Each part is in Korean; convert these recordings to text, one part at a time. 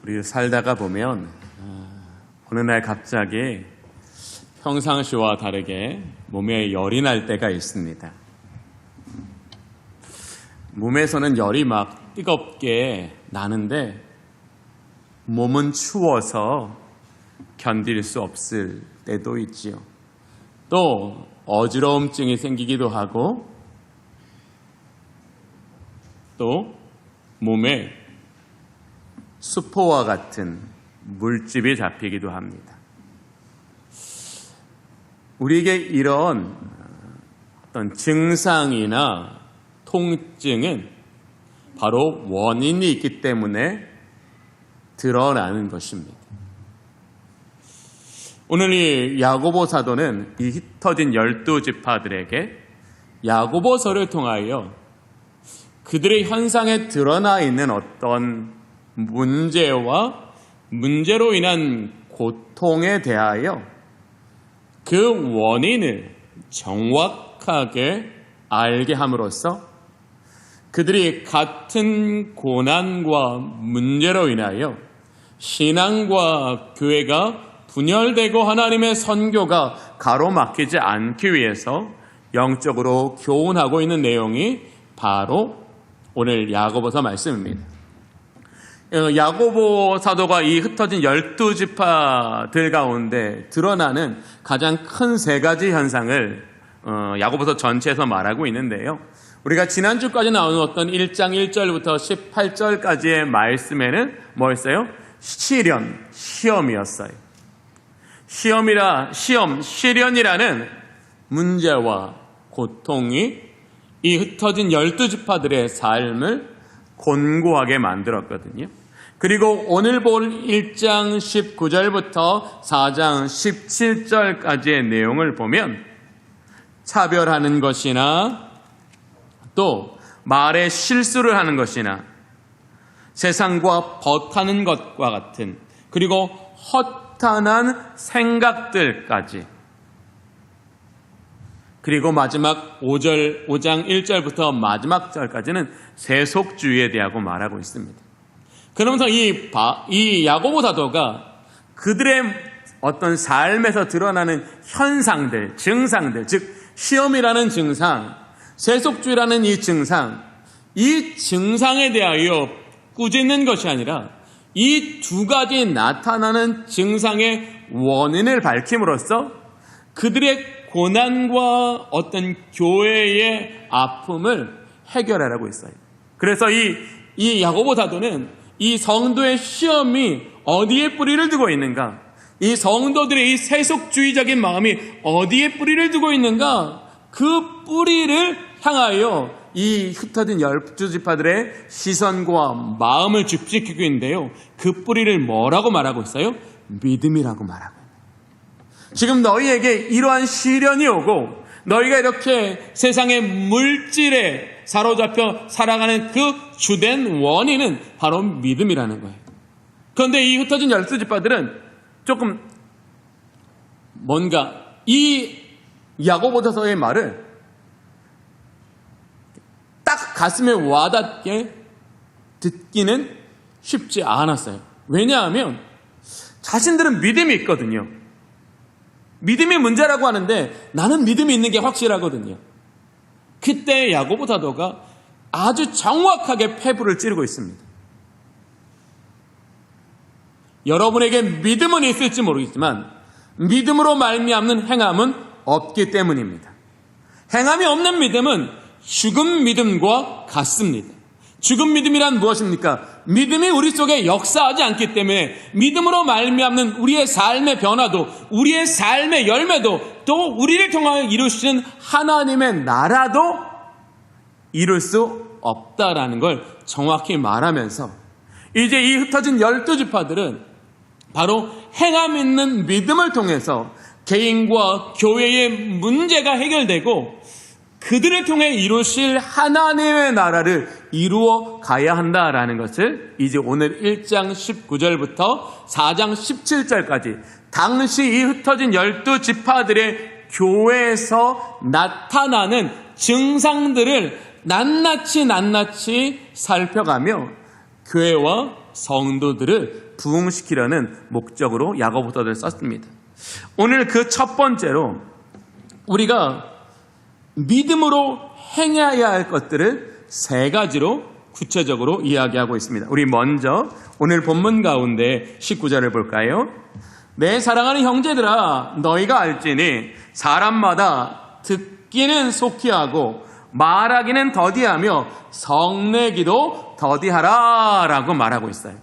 우리 살다가 보면 어느 날 갑자기 평상시와 다르게 몸에 열이 날 때가 있습니다. 몸에서는 열이 막 뜨겁게 나는데 몸은 추워서 견딜 수 없을 때도 있지요. 또 어지러움증이 생기기도 하고 또 몸에 수포와 같은 물집이 잡히기도 합니다. 우리에게 이런 어떤 증상이나 통증은 바로 원인이 있기 때문에 드러나는 것입니다. 오늘 이 야고보 사도는 이 흩어진 12지파들에게 야고보서를 통하여 그들의 현상에 드러나 있는 어떤 문제와 문제로 인한 고통에 대하여 그 원인을 정확하게 알게 함으로써 그들이 같은 고난과 문제로 인하여 신앙과 교회가 분열되고 하나님의 선교가 가로막히지 않기 위해서 영적으로 교훈하고 있는 내용이 바로 오늘 야고보서 말씀입니다. 야고보 사도가 이 흩어진 12지파들 가운데 드러나는 가장 큰 세 가지 현상을 야고보서 전체에서 말하고 있는데요. 우리가 지난주까지 나누었던 1장 1절부터 18절까지의 말씀에는 뭐였어요? 시련이었어요. 시련이라는 문제와 고통이 이 흩어진 12지파들의 삶을 곤고하게 만들었거든요. 그리고 오늘 볼 1장 19절부터 4장 17절까지의 내용을 보면 차별하는 것이나 또 말에 실수를 하는 것이나 세상과 벗하는 것과 같은 그리고 허탄한 생각들까지 그리고 마지막 5장 1절부터 마지막 절까지는 세속주의에 대하고 말하고 있습니다. 그러면서 이 야고보 사도가 그들의 어떤 삶에서 드러나는 현상들, 증상들, 즉 시험이라는 증상, 세속주의라는 이 증상에 대하여 꾸짖는 것이 아니라 이 두 가지 나타나는 증상의 원인을 밝힘으로써 그들의 고난과 어떤 교회의 아픔을 해결하라고 있어요. 그래서 이 야고보 사도는 이 성도의 시험이 어디에 뿌리를 두고 있는가? 이 성도들의 이 세속주의적인 마음이 어디에 뿌리를 두고 있는가? 그 뿌리를 향하여 이 흩어진 12지파들의 시선과 마음을 집중시키고 있는데요. 그 뿌리를 뭐라고 말하고 있어요? 믿음이라고 말하고 있어요. 지금 너희에게 이러한 시련이 오고 너희가 이렇게 세상의 물질에 사로잡혀 살아가는 그 주된 원인은 바로 믿음이라는 거예요. 그런데 이 흩어진 12지파들은 조금 뭔가 이 야고보서의 말을 딱 가슴에 와닿게 듣기는 쉽지 않았어요. 왜냐하면 자신들은 믿음이 있거든요. 믿음이 문제라고 하는데 나는 믿음이 있는 게 확실하거든요. 그때 야고보 사도가 아주 정확하게 패부를 찌르고 있습니다. 여러분에게 믿음은 있을지 모르겠지만 믿음으로 말미암는 행함은 없기 때문입니다. 행함이 없는 믿음은 죽은 믿음과 같습니다. 죽은 믿음이란 무엇입니까? 믿음이 우리 속에 역사하지 않기 때문에 믿음으로 말미암는 우리의 삶의 변화도 우리의 삶의 열매도 또 우리를 통하여 이루시는 하나님의 나라도 이룰 수 없다라는 걸 정확히 말하면서 이제 이 흩어진 12지파들은 바로 행함 있는 믿음을 통해서 개인과 교회의 문제가 해결되고 그들을 통해 이루실 하나님의 나라를 이루어 가야 한다라는 것을 이제 오늘 1장 19절부터 4장 17절까지 당시 이 흩어진 12지파들의 교회에서 나타나는 증상들을 낱낱이 살펴가며 교회와 성도들을 부흥시키려는 목적으로 야고보서를 썼습니다. 오늘 그 첫 번째로 우리가 믿음으로 행해야 할 것들을 세 가지로 구체적으로 이야기하고 있습니다. 우리 먼저 오늘 본문 가운데 19절을 볼까요? 내 사랑하는 형제들아, 너희가 알지니 사람마다 듣기는 속히 하고 말하기는 더디하며 성내기도 더디하라 라고 말하고 있어요.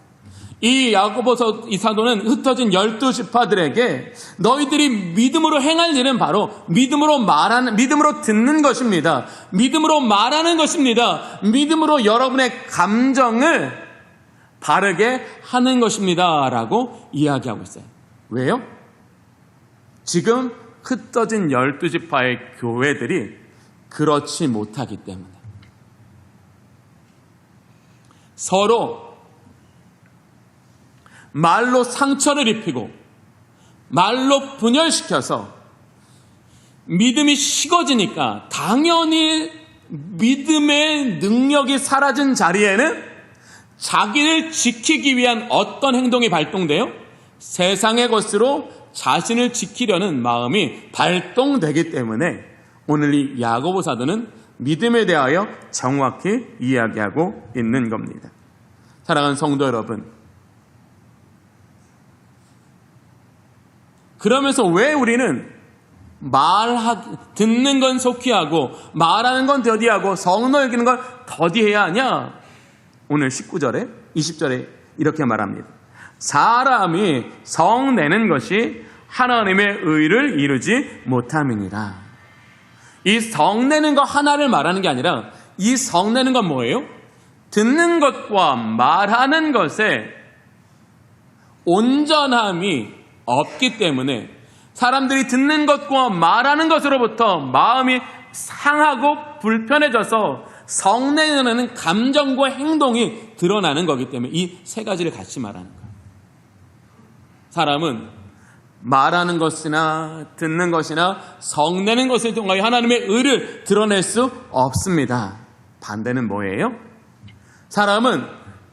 이 야고보서 이 사도는 흩어진 12지파들에게 너희들이 믿음으로 행할 일은 바로 믿음으로 듣는 것입니다. 믿음으로 말하는 것입니다. 믿음으로 여러분의 감정을 바르게 하는 것입니다 라고 이야기하고 있어요. 왜요? 지금 흩어진 12지파의 교회들이 그렇지 못하기 때문에 서로 말로 상처를 입히고 말로 분열시켜서 믿음이 식어지니까 당연히 믿음의 능력이 사라진 자리에는 자기를 지키기 위한 어떤 행동이 발동돼요? 세상의 것으로 자신을 지키려는 마음이 발동되기 때문에 오늘 이 야고보 사도는 믿음에 대하여 정확히 이야기하고 있는 겁니다. 사랑하는 성도 여러분, 그러면서 왜 우리는 듣는 건 속히 하고 말하는 건 더디하고 성도 여기는 건 더디해야 하냐? 오늘 19절에 20절에 이렇게 말합니다. 사람이 성내는 것이 하나님의 의를 이루지 못함이니라. 이 성내는 것 하나를 말하는 게 아니라 이 성내는 건 뭐예요? 듣는 것과 말하는 것에 온전함이 없기 때문에 사람들이 듣는 것과 말하는 것으로부터 마음이 상하고 불편해져서 성내는 감정과 행동이 드러나는 거기 때문에 이 세 가지를 같이 말하는 거예요. 사람은 말하는 것이나 듣는 것이나 성내는 것을 통하여 하나님의 의를 드러낼 수 없습니다. 반대는 뭐예요? 사람은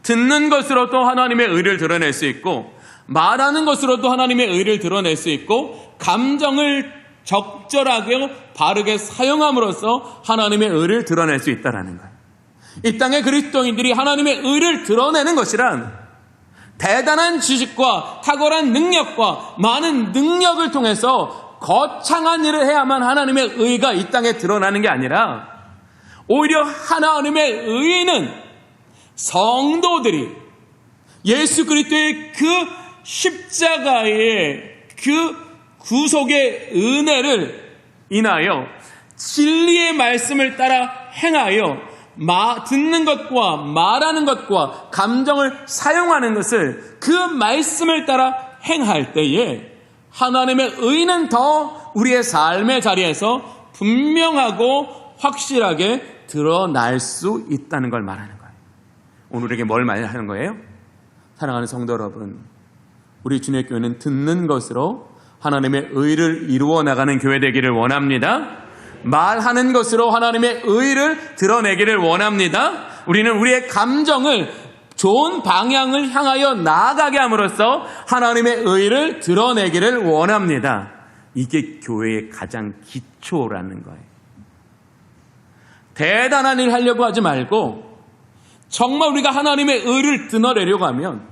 듣는 것으로도 하나님의 의를 드러낼 수 있고 말하는 것으로도 하나님의 의를 드러낼 수 있고 감정을 적절하게 바르게 사용함으로써 하나님의 의를 드러낼 수 있다는 거예요. 이 땅의 그리스도인들이 하나님의 의를 드러내는 것이란 대단한 지식과 탁월한 능력과 많은 능력을 통해서 거창한 일을 해야만 하나님의 의가 이 땅에 드러나는 게 아니라 오히려 하나님의 의는 성도들이 예수 그리스도의 그 십자가의 그 구속의 은혜를 인하여 진리의 말씀을 따라 행하여 듣는 것과 말하는 것과 감정을 사용하는 것을 그 말씀을 따라 행할 때에 하나님의 의는 더 우리의 삶의 자리에서 분명하고 확실하게 드러날 수 있다는 걸 말하는 거예요. 오늘 우리에게 뭘 말하는 거예요? 사랑하는 성도 여러분, 우리 주님의 교회는 듣는 것으로 하나님의 의를 이루어 나가는 교회 되기를 원합니다. 말하는 것으로 하나님의 의를 드러내기를 원합니다. 우리는 우리의 감정을 좋은 방향을 향하여 나아가게 함으로써 하나님의 의를 드러내기를 원합니다. 이게 교회의 가장 기초라는 거예요. 대단한 일 하려고 하지 말고 정말 우리가 하나님의 의를 드러내려고 하면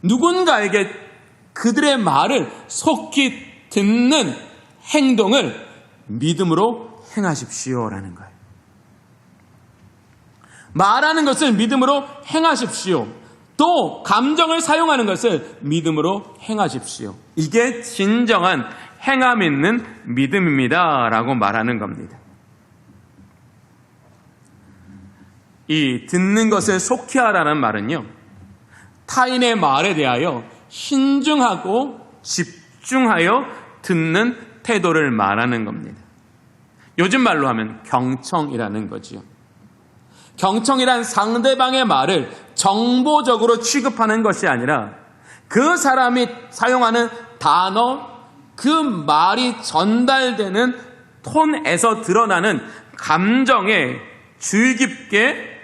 누군가에게 그들의 말을 속히 듣는 행동을 믿음으로 행하십시오라는 거예요. 말하는 것을 믿음으로 행하십시오. 또 감정을 사용하는 것을 믿음으로 행하십시오. 이게 진정한 행함 있는 믿음입니다 라고 말하는 겁니다. 이 듣는 것을 속히 하라는 말은요, 타인의 말에 대하여 신중하고 집중하여 듣는 태도를 말하는 겁니다. 요즘 말로 하면 경청이라는 거지요. 경청이란 상대방의 말을 정보적으로 취급하는 것이 아니라 그 사람이 사용하는 단어, 그 말이 전달되는 톤에서 드러나는 감정에 주의 깊게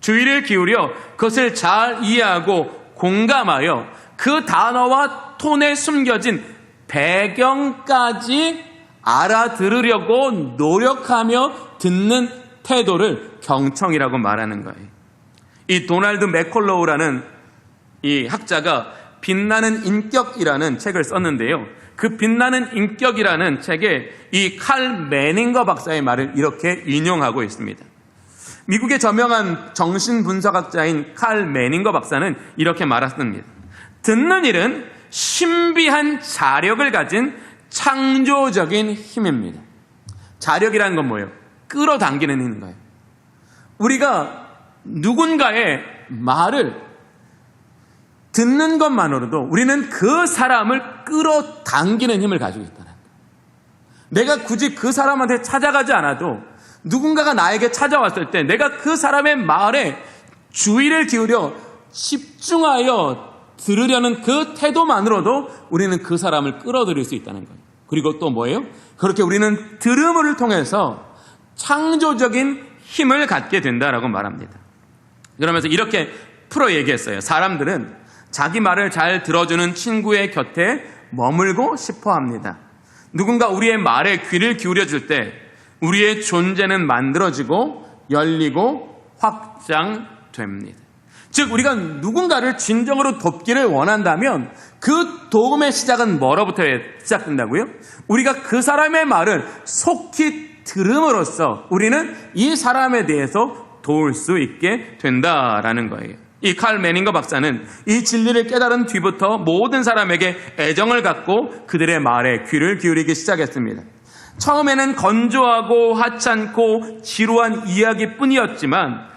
주의를 기울여 그것을 잘 이해하고 공감하여 그 단어와 톤에 숨겨진 배경까지 알아들으려고 노력하며 듣는 태도를 경청이라고 말하는 거예요. 이 도널드 맥컬로우라는 이 학자가 빛나는 인격이라는 책을 썼는데요. 그 빛나는 인격이라는 책에 이 칼 매닝거 박사의 말을 이렇게 인용하고 있습니다. 미국의 저명한 정신분석학자인 칼 매닝거 박사는 이렇게 말했습니다. 듣는 일은 신비한 자력을 가진 창조적인 힘입니다. 자력이라는 건 뭐예요? 끌어당기는 힘인 거예요. 우리가 누군가의 말을 듣는 것만으로도 우리는 그 사람을 끌어당기는 힘을 가지고 있다는 거예요. 내가 굳이 그 사람한테 찾아가지 않아도 누군가가 나에게 찾아왔을 때 내가 그 사람의 말에 주의를 기울여 집중하여 들으려는 그 태도만으로도 우리는 그 사람을 끌어들일 수 있다는 거예요. 그리고 또 뭐예요? 그렇게 우리는 들음을 통해서 창조적인 힘을 갖게 된다라고 말합니다. 그러면서 이렇게 풀어 얘기했어요. 사람들은 자기 말을 잘 들어주는 친구의 곁에 머물고 싶어 합니다. 누군가 우리의 말에 귀를 기울여줄 때 우리의 존재는 만들어지고 열리고 확장됩니다. 즉 우리가 누군가를 진정으로 돕기를 원한다면 그 도움의 시작은 뭐로부터 시작된다고요? 우리가 그 사람의 말을 속히 들음으로써 우리는 이 사람에 대해서 도울 수 있게 된다라는 거예요. 이 칼 매닝거 박사는 이 진리를 깨달은 뒤부터 모든 사람에게 애정을 갖고 그들의 말에 귀를 기울이기 시작했습니다. 처음에는 건조하고 하찮고 지루한 이야기뿐이었지만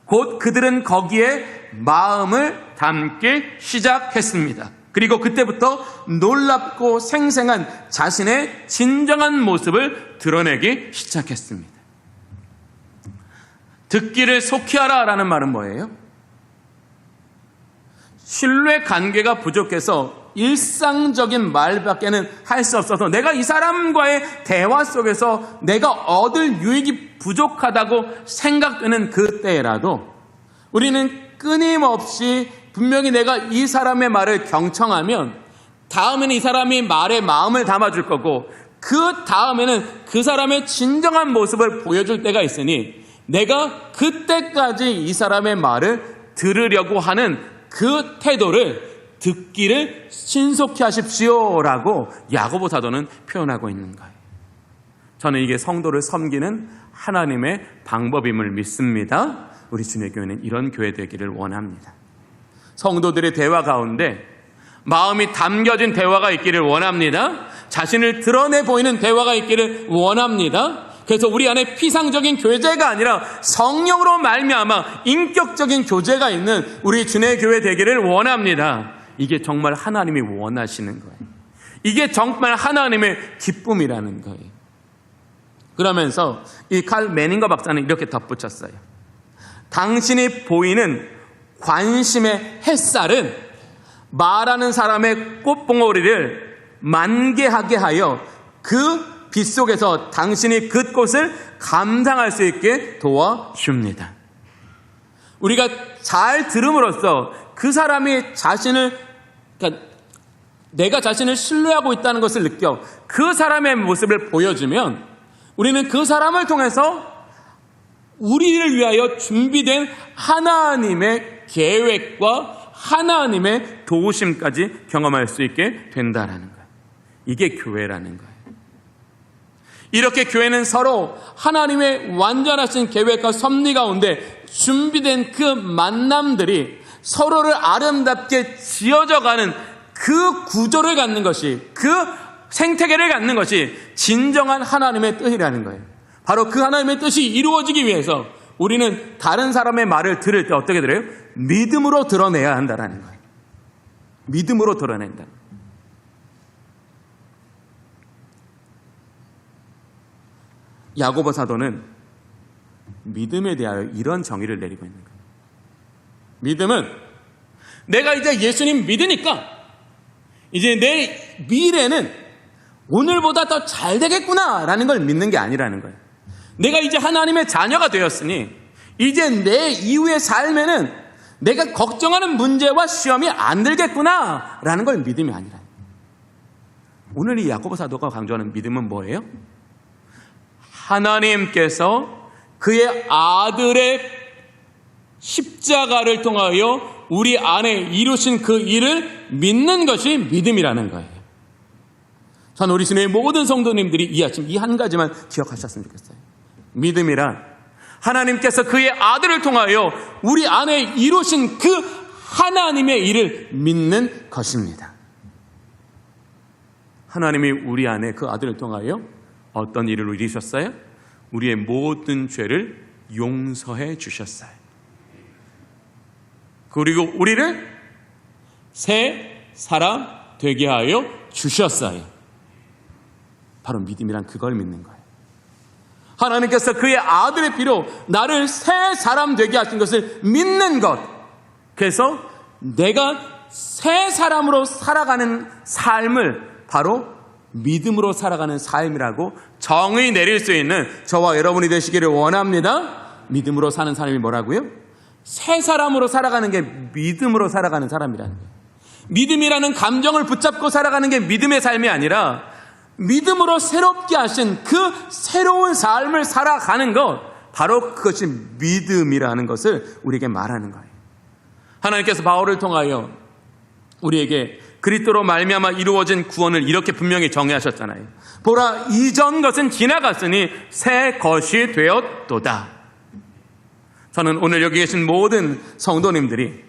곧 그들은 거기에 마음을 담기 시작했습니다. 그리고 그때부터 놀랍고 생생한 자신의 진정한 모습을 드러내기 시작했습니다. 듣기를 속히 하라라는 말은 뭐예요? 신뢰 관계가 부족해서 일상적인 말밖에는 할 수 없어서 내가 이 사람과의 대화 속에서 내가 얻을 유익이 부족하다고 생각되는 그때라도 우리는 끊임없이 분명히 내가 이 사람의 말을 경청하면 다음에는 이 사람이 말에 마음을 담아줄 거고 그 다음에는 그 사람의 진정한 모습을 보여줄 때가 있으니 내가 그때까지 이 사람의 말을 들으려고 하는 그 태도를 듣기를 신속히 하십시오라고 야고보 사도는 표현하고 있는 거예요. 저는 이게 성도를 섬기는 하나님의 방법임을 믿습니다. 우리 주님의 교회는 이런 교회 되기를 원합니다. 성도들의 대화 가운데 마음이 담겨진 대화가 있기를 원합니다. 자신을 드러내 보이는 대화가 있기를 원합니다. 그래서 우리 안에 피상적인 교제가 아니라 성령으로 말미암아 인격적인 교제가 있는 우리 주님의 교회 되기를 원합니다. 이게 정말 하나님이 원하시는 거예요. 이게 정말 하나님의 기쁨이라는 거예요. 그러면서 이 칼 매닝거 박사는 이렇게 덧붙였어요. 당신이 보이는 관심의 햇살은 말하는 사람의 꽃봉오리를 만개하게 하여 그 빛 속에서 당신이 그곳을 감상할 수 있게 도와줍니다. 우리가 잘 들음으로써 그 사람이 그러니까 내가 자신을 신뢰하고 있다는 것을 느껴 그 사람의 모습을 보여주면 우리는 그 사람을 통해서 우리를 위하여 준비된 하나님의 계획과 하나님의 도우심까지 경험할 수 있게 된다라는 거예요. 이게 교회라는 거예요. 이렇게 교회는 서로 하나님의 완전하신 계획과 섭리 가운데 준비된 그 만남들이 서로를 아름답게 지어져가는 그 구조를 갖는 것이, 그 생태계를 갖는 것이 진정한 하나님의 뜻이라는 거예요. 바로 그 하나님의 뜻이 이루어지기 위해서 우리는 다른 사람의 말을 들을 때 어떻게 들어요? 믿음으로 드러내야 한다는 거예요. 믿음으로 드러낸다. 야고보 사도는 믿음에 대하여 이런 정의를 내리고 있는 거예요. 믿음은 내가 이제 예수님 믿으니까 이제 내 미래는 오늘보다 더 잘 되겠구나라는 걸 믿는 게 아니라는 거예요. 내가 이제 하나님의 자녀가 되었으니 이제 내 이후의 삶에는 내가 걱정하는 문제와 시험이 안 들겠구나라는 걸 믿음이 아니라. 오늘 이 야고보 사도가 강조하는 믿음은 뭐예요? 하나님께서 그의 아들의 십자가를 통하여 우리 안에 이루신 그 일을 믿는 것이 믿음이라는 거예요. 저는 우리 시내의 모든 성도님들이 이 아침 이 한 가지만 기억하셨으면 좋겠어요. 믿음이란 하나님께서 그의 아들을 통하여 우리 안에 이루신 그 하나님의 일을 믿는 것입니다. 하나님이 우리 안에 그 아들을 통하여 어떤 일을 이루셨어요? 우리의 모든 죄를 용서해 주셨어요. 그리고 우리를 새 사람 되게 하여 주셨어요. 바로 믿음이란 그걸 믿는 거예요. 하나님께서 그의 아들의 피로 나를 새 사람 되게 하신 것을 믿는 것. 그래서 내가 새 사람으로 살아가는 삶을 바로 믿음으로 살아가는 삶이라고 정의 내릴 수 있는 저와 여러분이 되시기를 원합니다. 믿음으로 사는 사람이 뭐라고요? 새 사람으로 살아가는 게 믿음으로 살아가는 사람이라는 거예요. 믿음이라는 감정을 붙잡고 살아가는 게 믿음의 삶이 아니라 믿음으로 새롭게 하신 그 새로운 삶을 살아가는 것, 바로 그것이 믿음이라는 것을 우리에게 말하는 거예요. 하나님께서 바울을 통하여 우리에게 그리스도로 말미암아 이루어진 구원을 이렇게 분명히 정의하셨잖아요. 보라, 이전 것은 지나갔으니 새 것이 되었도다. 저는 오늘 여기 계신 모든 성도님들이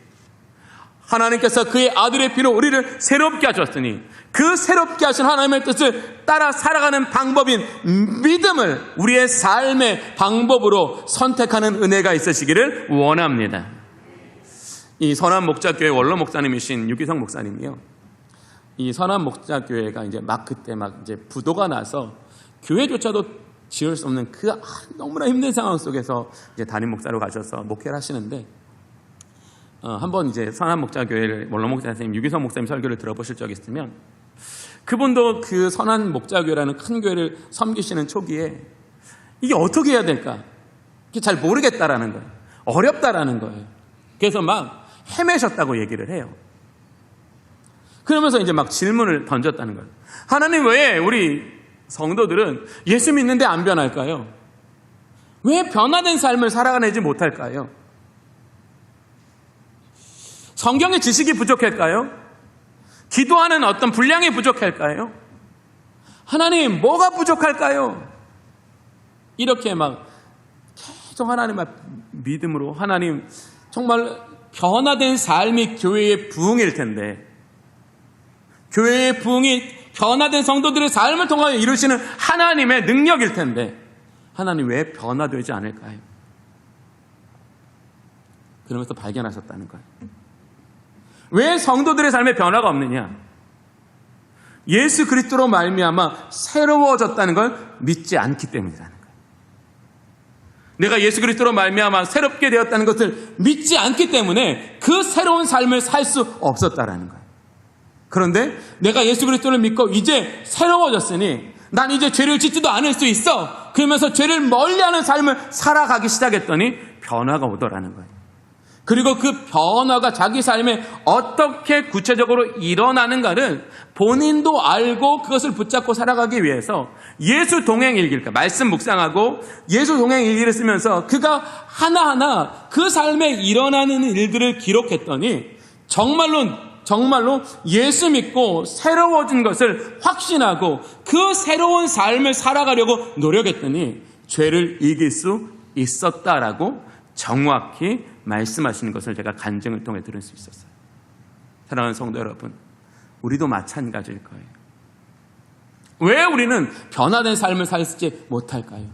하나님께서 그의 아들의 피로 우리를 새롭게 하셨으니 그 새롭게 하신 하나님의 뜻을 따라 살아가는 방법인 믿음을 우리의 삶의 방법으로 선택하는 은혜가 있으시기를 원합니다. 이 선한 목자교회 원로 목사님이신 유기성 목사님이요. 이 선한 목자교회가 이제 막 그때 막 이제 부도가 나서 교회조차도 지을 수 없는 그 너무나 힘든 상황 속에서 이제 담임 목사로 가셔서 목회를 하시는데 한번 이제 선한 목자교회를 원로 목사 선생님 유기성 목사님 설교를 들어보실 적이 있으면 그분도 그 선한 목자교회라는 큰 교회를 섬기시는 초기에 이게 어떻게 해야 될까? 이게 잘 모르겠다라는 거예요. 어렵다라는 거예요. 그래서 막 헤매셨다고 얘기를 해요. 그러면서 이제 막 질문을 던졌다는 거예요. 하나님, 왜 우리 성도들은 예수 믿는데 안 변할까요? 왜 변화된 삶을 살아가지 못할까요? 성경의 지식이 부족할까요? 기도하는 어떤 분량이 부족할까요? 하나님, 뭐가 부족할까요? 이렇게 막 계속 하나님 앞 믿음으로 하나님 정말 변화된 삶이 교회의 부흥일 텐데, 교회의 부흥이 변화된 성도들의 삶을 통하여 이루시는 하나님의 능력일 텐데 하나님 왜 변화되지 않을까요? 그러면서 발견하셨다는 거예요. 왜 성도들의 삶에 변화가 없느냐? 예수 그리스도로 말미암아 새로워졌다는 걸 믿지 않기 때문이라는 거예요. 내가 예수 그리스도로 말미암아 새롭게 되었다는 것을 믿지 않기 때문에 그 새로운 삶을 살 수 없었다라는 거예요. 그런데 내가 예수 그리스도를 믿고 이제 새로워졌으니 난 이제 죄를 짓지도 않을 수 있어. 그러면서 죄를 멀리하는 삶을 살아가기 시작했더니 변화가 오더라는 거예요. 그리고 그 변화가 자기 삶에 어떻게 구체적으로 일어나는가를 본인도 알고 그것을 붙잡고 살아가기 위해서 예수 동행 일기를, 말씀 묵상하고 예수 동행 일기를 쓰면서 그가 하나하나 그 삶에 일어나는 일들을 기록했더니 정말로 예수 믿고 새로워진 것을 확신하고 그 새로운 삶을 살아가려고 노력했더니 죄를 이길 수 있었다라고 정확히 말씀하시는 것을 제가 간증을 통해 들을 수 있었어요. 사랑하는 성도 여러분, 우리도 마찬가지일 거예요. 왜 우리는 변화된 삶을 살지 못할까요?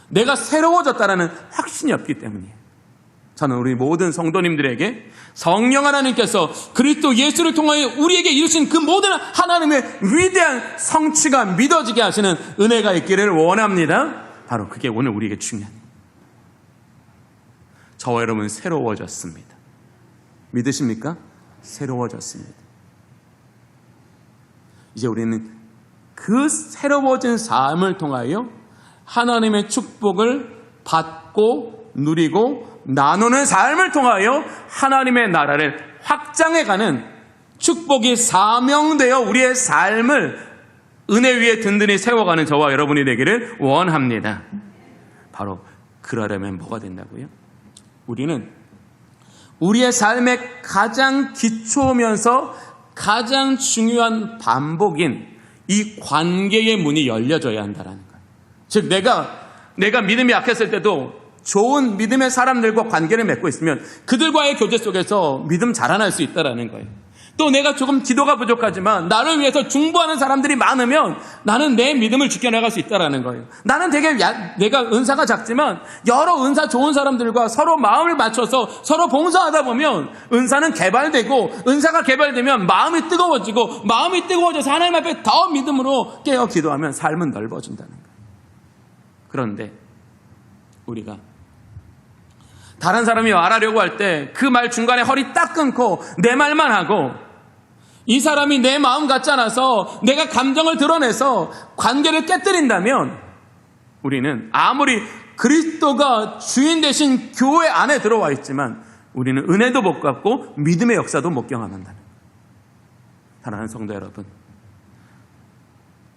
내가 새로워졌다라는 확신이 없기 때문이에요. 저는 우리 모든 성도님들에게 성령 하나님께서 그리스도 예수를 통하여 우리에게 이루신 그 모든 하나님의 위대한 성취가 믿어지게 하시는 은혜가 있기를 원합니다. 바로 그게 오늘 우리에게 중요한 일이에요. 저와 여러분 새로워졌습니다. 믿으십니까? 새로워졌습니다. 이제 우리는 그 새로워진 삶을 통하여 하나님의 축복을 받고 누리고 나누는 삶을 통하여 하나님의 나라를 확장해가는 축복이 사명되어 우리의 삶을 은혜 위에 든든히 세워가는 저와 여러분이 되기를 원합니다. 바로 그러려면 뭐가 된다고요? 우리는 우리의 삶의 가장 기초면서 가장 중요한 반복인 이 관계의 문이 열려져야 한다는 거예요. 즉 내가 믿음이 약했을 때도 좋은 믿음의 사람들과 관계를 맺고 있으면 그들과의 교제 속에서 믿음 자라날 수 있다는 거예요. 또 내가 조금 기도가 부족하지만 나를 위해서 중보하는 사람들이 많으면 나는 내 믿음을 지켜나갈 수 있다는 거예요. 나는 되게 내가 은사가 작지만 여러 은사 좋은 사람들과 서로 마음을 맞춰서 서로 봉사하다 보면 은사는 개발되고 은사가 개발되면 마음이 뜨거워지고 마음이 뜨거워져서 하나님 앞에 더 믿음으로 깨어 기도하면 삶은 넓어진다는 거예요. 그런데 우리가 다른 사람이 말하려고 할 때 그 말 중간에 허리 딱 끊고 내 말만 하고 이 사람이 내 마음 같지 않아서 내가 감정을 드러내서 관계를 깨뜨린다면 우리는 아무리 그리스도가 주인 되신 교회 안에 들어와 있지만 우리는 은혜도 못 갖고 믿음의 역사도 못 경험한다는 거예요. 사랑하는 성도 여러분,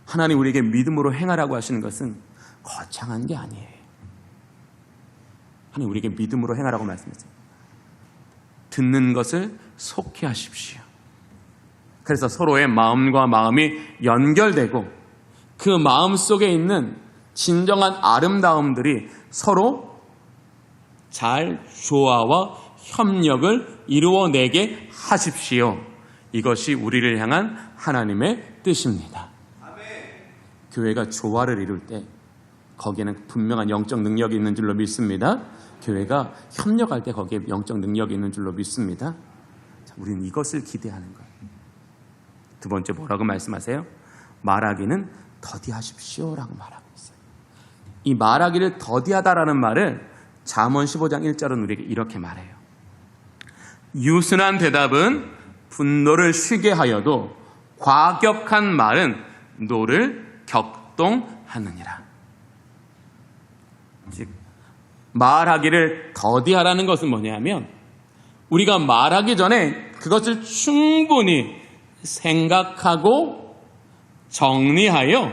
하나님 우리에게 믿음으로 행하라고 하시는 것은 거창한 게 아니에요. 하나님 우리에게 믿음으로 행하라고 말씀했어요. 듣는 것을 속히 하십시오. 그래서 서로의 마음과 마음이 연결되고 그 마음 속에 있는 진정한 아름다움들이 서로 잘 조화와 협력을 이루어내게 하십시오. 이것이 우리를 향한 하나님의 뜻입니다. 교회가 조화를 이룰 때 거기에는 분명한 영적 능력이 있는 줄로 믿습니다. 교회가 협력할 때 거기에 영적 능력이 있는 줄로 믿습니다. 자, 우리는 이것을 기대하는 거예요. 두 번째 뭐라고 말씀하세요? 말하기는 더디하십시오라고 말하고 있어요. 이 말하기를 더디하다라는 말을 잠언 15장 1절은 우리에게 이렇게 말해요. 유순한 대답은 분노를 쉬게 하여도 과격한 말은 노를 격동하느니라. 즉 말하기를 더디하라는 것은 뭐냐면 우리가 말하기 전에 그것을 충분히 생각하고 정리하여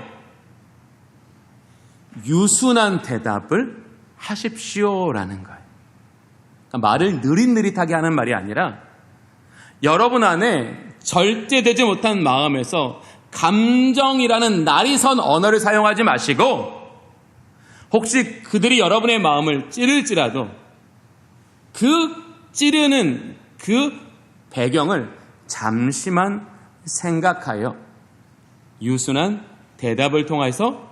유순한 대답을 하십시오라는 거예요. 그러니까 말을 느릿느릿하게 하는 말이 아니라 여러분 안에 절제되지 못한 마음에서 감정이라는 날이 선 언어를 사용하지 마시고 혹시 그들이 여러분의 마음을 찌를지라도 그 찌르는 그 배경을 잠시만 생각하여 유순한 대답을 통해서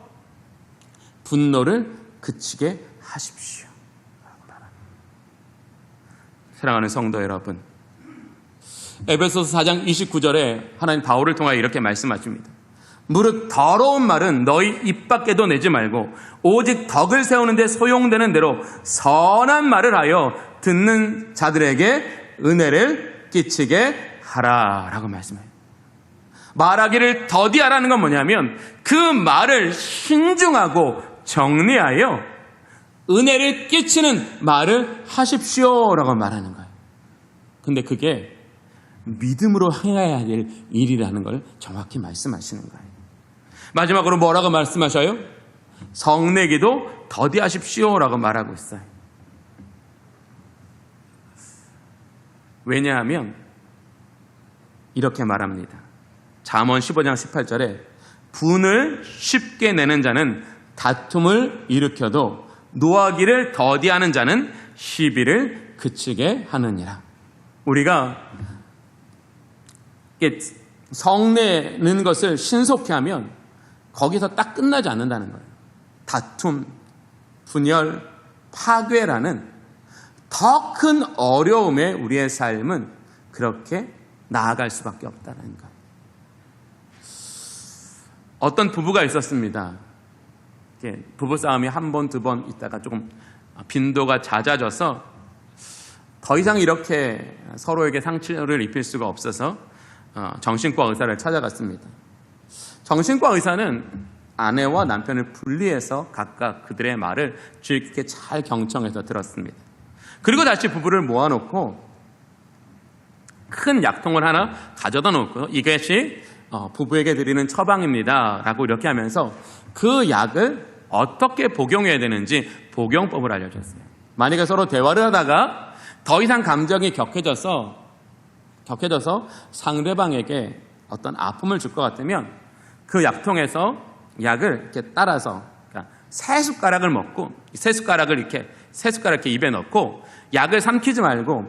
분노를 그치게 하십시오. 사랑하는 성도 여러분, 에베소서 4장 29절에 하나님 바울을 통하여 이렇게 말씀하십니다. 무릇 더러운 말은 너희 입 밖에도 내지 말고 오직 덕을 세우는 데 소용되는 대로 선한 말을 하여 듣는 자들에게 은혜를 끼치게 하라라고 말씀해요. 말하기를 더디하라는 건 뭐냐면 그 말을 신중하고 정리하여 은혜를 끼치는 말을 하십시오라고 말하는 거예요. 근데 그게 믿음으로 행해야 될 일이라는 걸 정확히 말씀하시는 거예요. 마지막으로 뭐라고 말씀하셔요? 성내기도 더디하십시오라고 말하고 있어요. 왜냐하면 이렇게 말합니다. 잠언 15장 18절에 분을 쉽게 내는 자는 다툼을 일으켜도 노하기를 더디하는 자는 시비를 그치게 하느니라. 우리가 성내는 것을 신속히 하면 거기서 딱 끝나지 않는다는 거예요. 다툼, 분열, 파괴라는 더 큰 어려움에 우리의 삶은 그렇게 나아갈 수밖에 없다는 거예요. 어떤 부부가 있었습니다. 부부싸움이 한 번, 두 번 있다가 조금 빈도가 잦아져서 더 이상 이렇게 서로에게 상처를 입힐 수가 없어서 정신과 의사를 찾아갔습니다. 정신과 의사는 아내와 남편을 분리해서 각각 그들의 말을 주의 깊게 잘 경청해서 들었습니다. 그리고 다시 부부를 모아놓고 큰 약통을 하나 가져다 놓고 이것이 부부에게 드리는 처방입니다 라고 이렇게 하면서 그 약을 어떻게 복용해야 되는지 복용법을 알려줬어요. 만약에 서로 대화를 하다가 더 이상 감정이 격해져서 상대방에게 어떤 아픔을 줄 것 같으면 그 약통에서 약을 이렇게 따라서 그러니까 세 숟가락을 먹고 세 숟가락을 이렇게 입에 넣고 약을 삼키지 말고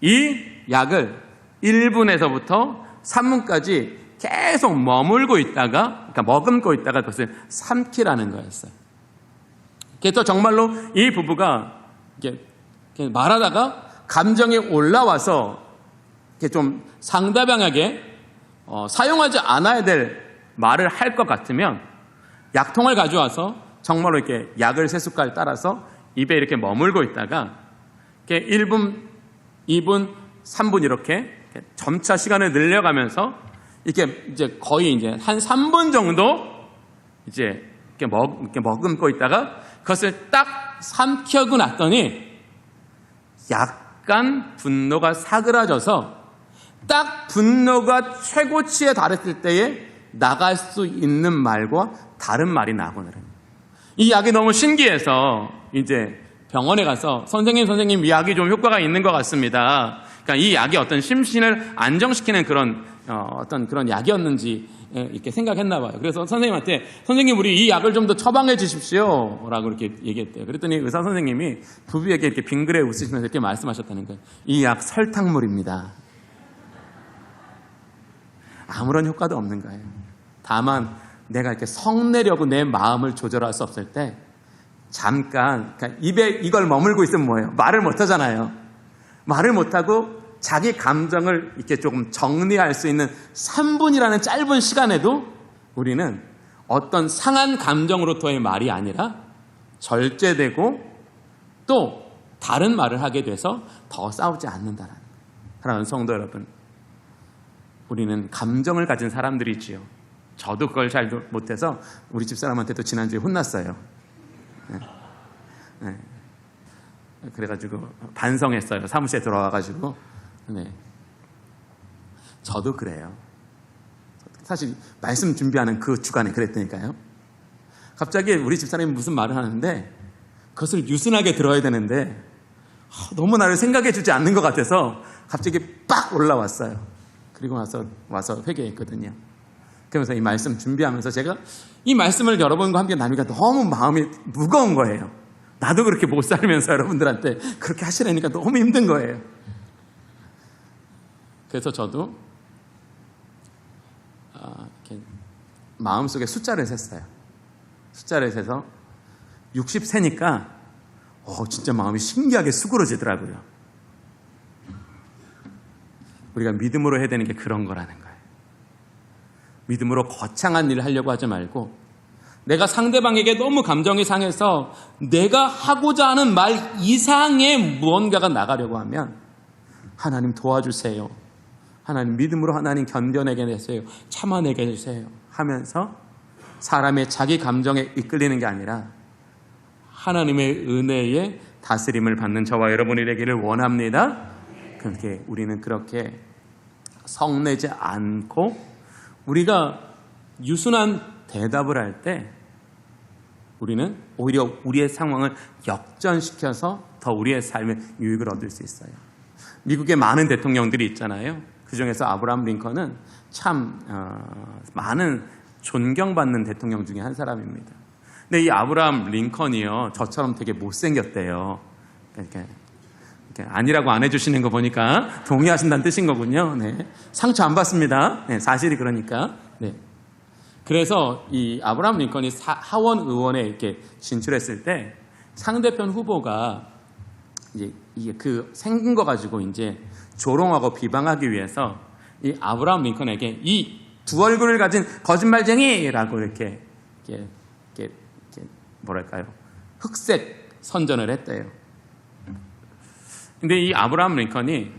이 약을 1분에서부터 3분까지 계속 머물고 있다가 그러니까 머금고 있다가 그것을 삼키라는 거였어요. 그래서 정말로 이 부부가 이렇게 말하다가 감정이 올라와서 이렇게 좀 상대방에게 사용하지 않아야 될 말을 할 것 같으면 약통을 가져와서 정말로 이렇게 약을 세 숟갈 따라서 입에 이렇게 머물고 있다가 이렇게 1분, 2분, 3분 이렇게 점차 시간을 늘려가면서 이렇게 이제 거의 이제 한 3분 정도 이제 이렇게 머금고 있다가 그것을 딱 삼키고 났더니 약간 분노가 사그라져서 딱 분노가 최고치에 달했을 때에 나갈 수 있는 말과 다른 말이 나오는 거예요. 이 약이 너무 신기해서 이제 병원에 가서 선생님 이 약이 좀 효과가 있는 것 같습니다. 그러니까 이 약이 어떤 심신을 안정시키는 그런 어떤 그런 약이었는지 이렇게 생각했나 봐요. 그래서 선생님한테 선생님 우리 이 약을 좀 더 처방해 주십시오 라고 이렇게 얘기했대요. 그랬더니 의사 선생님이 부부에게 이렇게 빙그레 웃으시면서 이렇게 말씀하셨다는 거예요. 이 약 설탕물입니다. 아무런 효과도 없는 거예요. 다만 내가 이렇게 성내려고 내 마음을 조절할 수 없을 때 잠깐 그러니까 입에 이걸 머물고 있으면 뭐예요? 말을 못 하잖아요. 말을 못 하고 자기 감정을 이렇게 조금 정리할 수 있는 3분이라는 짧은 시간에도 우리는 어떤 상한 감정으로부터의 말이 아니라 절제되고 또 다른 말을 하게 돼서 더 싸우지 않는다라는 거예요. 사랑하는 성도 여러분, 우리는 감정을 가진 사람들이지요. 저도 그걸 잘 못해서 우리 집사람한테도 지난주에 혼났어요. 네. 그래가지고 반성했어요. 사무실에 들어와가지고. 네. 저도 그래요. 사실 말씀 준비하는 그 주간에 그랬다니까요. 갑자기 우리 집사람이 무슨 말을 하는데 그것을 유순하게 들어야 되는데 너무 나를 생각해 주지 않는 것 같아서 갑자기 빡 올라왔어요. 그리고 와서 회개했거든요. 그러면서 이 말씀 준비하면서 제가 이 말씀을 여러분과 함께 나누니까 너무 마음이 무거운 거예요. 나도 그렇게 못 살면서 여러분들한테 그렇게 하시라니까 너무 힘든 거예요. 그래서 저도 이렇게 마음속에 숫자를 셌어요. 숫자를 세서 60세니까 진짜 마음이 신기하게 수그러지더라고요. 우리가 믿음으로 해야 되는 게 그런 거라는 거예요. 믿음으로 거창한 일을 하려고 하지 말고 내가 상대방에게 너무 감정이 상해서 내가 하고자 하는 말 이상의 무언가가 나가려고 하면 하나님 도와주세요. 하나님 믿음으로 하나님 견뎌내게 해주세요. 참아내게 해주세요. 하면서 사람의 자기 감정에 이끌리는 게 아니라 하나님의 은혜에 다스림을 받는 저와 여러분이 되기를 원합니다. 그렇게 우리는 그렇게 성내지 않고 우리가 유순한 대답을 할 때 우리는 오히려 우리의 상황을 역전시켜서 더 우리의 삶에 유익을 얻을 수 있어요. 미국에 많은 대통령들이 있잖아요. 그중에서 아브라함 링컨은 참 많은 존경받는 대통령 중에 한 사람입니다. 근데 이 아브라함 링컨이요, 저처럼 되게 못생겼대요. 이렇게 아니라고 안 해주시는 거 보니까 동의하신다는 뜻인 거군요. 네. 상처 안 받습니다. 네, 사실이 그러니까. 네. 그래서 이 아브라함 링컨이 하원 의원에 이렇게 진출했을 때 상대편 후보가 이제 이게 그 생긴 거 가지고 이제 조롱하고 비방하기 위해서 이 아브라함 링컨에게 이 두 얼굴을 가진 거짓말쟁이라고 이렇게 뭐랄까요? 흑색 선전을 했대요. 근데 이 아브라함 링컨이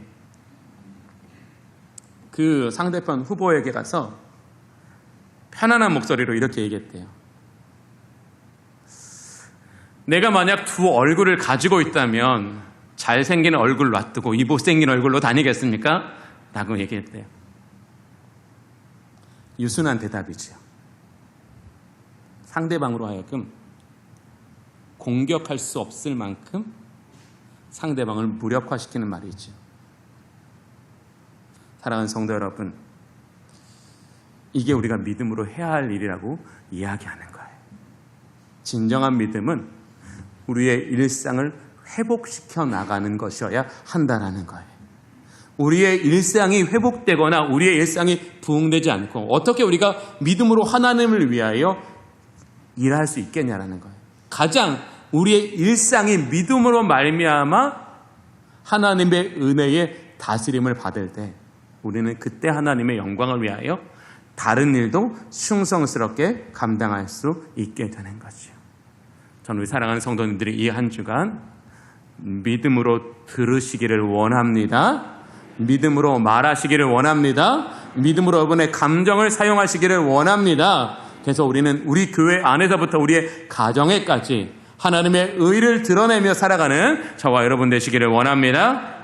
그 상대편 후보에게 가서 편안한 목소리로 이렇게 얘기했대요. 내가 만약 두 얼굴을 가지고 있다면 잘생긴 얼굴 놔두고 이 못생긴 얼굴로 다니겠습니까? 라고 얘기했대요. 유순한 대답이지요. 상대방으로 하여금 공격할 수 없을 만큼 상대방을 무력화시키는 말이죠. 사랑하는 성도 여러분, 이게 우리가 믿음으로 해야 할 일이라고 이야기하는 거예요. 진정한 믿음은 우리의 일상을 회복시켜 나가는 것이어야 한다는 거예요. 우리의 일상이 회복되거나 우리의 일상이 부흥되지 않고 어떻게 우리가 믿음으로 하나님을 위하여 일할 수 있겠냐라는 거예요. 가장 우리의 일상이 믿음으로 말미암아 하나님의 은혜의 다스림을 받을 때 우리는 그때 하나님의 영광을 위하여 다른 일도 충성스럽게 감당할 수 있게 되는 거죠. 저는 우리 사랑하는 성도님들이 이 한 주간 믿음으로 들으시기를 원합니다. 믿음으로 말하시기를 원합니다. 믿음으로 여러분의 감정을 사용하시기를 원합니다. 그래서 우리는 우리 교회 안에서부터 우리의 가정에까지 하나님의 의를 드러내며 살아가는 저와 여러분 되시기를 원합니다.